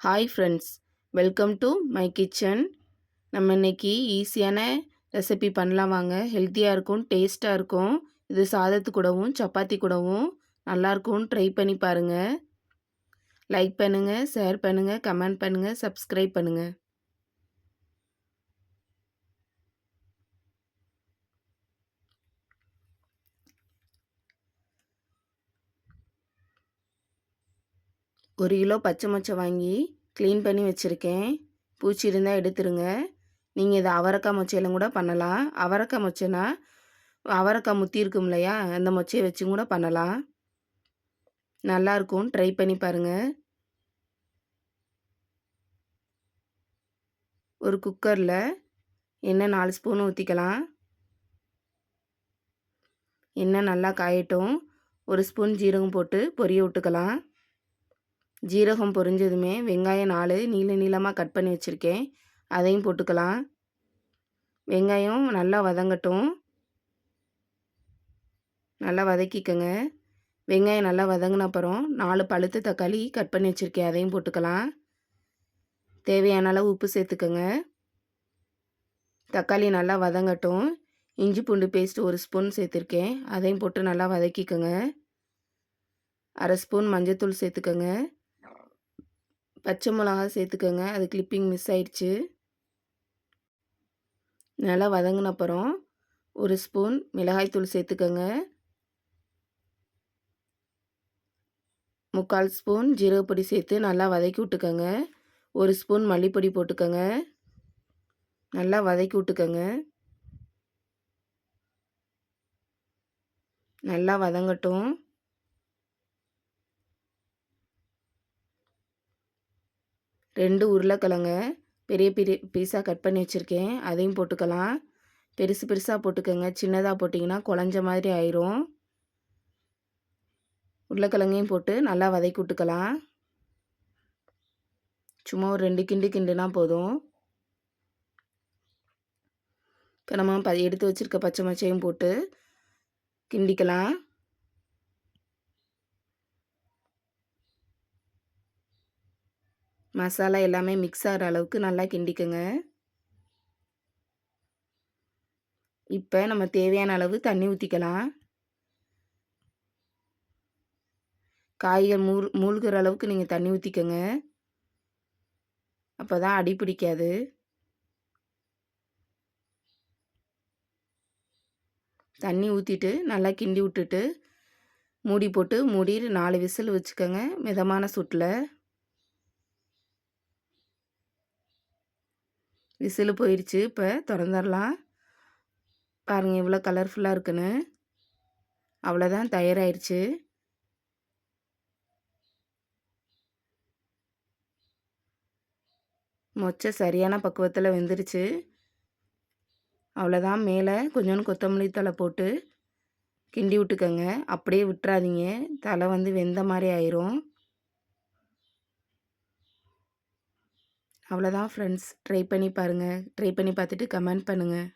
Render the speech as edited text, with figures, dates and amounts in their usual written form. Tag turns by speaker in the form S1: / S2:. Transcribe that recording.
S1: Hi friends, welcome to my kitchen. நம்ம இன்னைக்கு ஈஸியான ரெசிபி பண்ணலாம் வாங்க. ஹெல்த்தியாக இருக்கும், டேஸ்ட்டாக இருக்கும். இது சாதத்து கூடவும் சப்பாத்தி கூடவும் நல்லாயிருக்கும். ட்ரை பண்ணி பாருங்கள். லைக் பண்ணுங்கள், ஷேர் பண்ணுங்கள், கமெண்ட் பண்ணுங்கள், சப்ஸ்கிரைப் பண்ணுங்கள். ஒரு கிலோ பச்சை மொச்சை வாங்கி க்ளீன் பண்ணி வச்சுருக்கேன். பூச்சி இருந்தால் எடுத்துருங்க. நீங்கள் இதை அவரைக்காய் மொச்சையிலும் கூட பண்ணலாம். அவரைக்காய் மொச்சைனா அவரைக்காய் முத்தி இருக்கும் இல்லையா, அந்த மொச்சையை வச்சும் கூட பண்ணலாம். நல்லாயிருக்கும், ட்ரை பண்ணி பாருங்கள். ஒரு குக்கரில் எண்ணெய் 4 ஸ்பூன் ஊற்றிக்கலாம். எண்ணெய் நல்லா காயட்டும். ஒரு ஸ்பூன் ஜீரகம் போட்டு பொரிய விட்டுக்கலாம். ஜீரகம் பொரிஞ்சதுமே வெங்காயம் 4 நீள நீளமாக கட் பண்ணி வச்சுருக்கேன், அதையும் போட்டுக்கலாம். வெங்காயம் நல்லா வதங்கட்டும். நல்லா வதக்கிக்கங்க. வெங்காயம் நல்லா வதங்கின அப்புறம் 4 பழுத்த தக்காளி கட் பண்ணி வச்சுருக்கேன், அதையும் போட்டுக்கலாம். தேவையான அளவு உப்பு சேர்த்துக்கங்க. தக்காளி நல்லா வதங்கட்டும். இஞ்சி பூண்டு பேஸ்ட் 1 ஸ்பூன் சேர்த்துருக்கேன், அதையும் போட்டு நல்லா வதக்கிக்கங்க. 1/2 ஸ்பூன் மஞ்சள்தூள் சேர்த்துக்கங்க. பச்சை மிளகா சேர்த்துக்கங்க, அது கிளிப்பிங் மிஸ் ஆயிடுச்சு. நல்லா வதங்கின அப்புறம் 1 ஸ்பூன் மிளகாய்த்தூள் சேர்த்துக்கங்க. 3/4 ஸ்பூன் ஜீரகப்பொடி சேர்த்து நல்லா வதக்கி விட்டுக்கங்க. 1 ஸ்பூன் மல்லிப்பொடி போட்டுக்கங்க. நல்லா வதக்கி விட்டுக்கங்க. நல்லா வதங்கட்டும். ரெண்டு உருளைக்கிழங்க பெரிய பெரிய பீஸாக கட் பண்ணி வச்சுருக்கேன், அதையும் போட்டுக்கலாம். பெருசு பெருசாக போட்டுக்கோங்க, சின்னதாக போட்டிங்கன்னா குழஞ்ச மாதிரி ஆயிரும். உருளைக்கிழங்கையும் போட்டு நல்லா வதக்கி விட்டுக்கலாம். சும்மா ஒரு 2 கிண்டு கிண்டுனா போதும். இப்போ நம்ம எடுத்து வச்சுருக்க பச்சை மொச்சையும் போட்டு கிண்டிக்கலாம். மசாலா எல்லாமே மிக்ஸ் ஆகிற அளவுக்கு நல்லா கிண்டிக்கங்க. இப்போ நம்ம தேவையான அளவு தண்ணி ஊற்றிக்கலாம். காய்கள் மூழ்கிற அளவுக்கு நீங்கள் தண்ணி ஊற்றிக்கங்க, அப்போ தான் அடி பிடிக்காது. தண்ணி ஊற்றிட்டு நல்லா கிண்டி விட்டுட்டு மூடி போட்டு 4 விசில் வச்சுக்கோங்க, மிதமான சூட்டில். விசில் போயிடுச்சு. இப்போ திறந்துடலாம். பாருங்கள் இவ்வளோ கலர்ஃபுல்லாக இருக்குன்னு. அவ்வளோதான், தயாராகிடுச்சு. மொச்சை சரியான பக்குவத்தில் வெந்துருச்சு. அவ்வளோதான். மேலே கொஞ்சோண்டு கொத்தமல்லி தழை போட்டு கிண்டி விட்டுக்கோங்க. அப்படியே விட்டுறாதீங்க, தலை வெந்த மாதிரி ஆயிரும். அவ்வளோதான் ஃப்ரெண்ட்ஸ், ட்ரை பண்ணி பாருங்கள். ட்ரை பண்ணி பார்த்துட்டு கமெண்ட் பண்ணுங்கள்.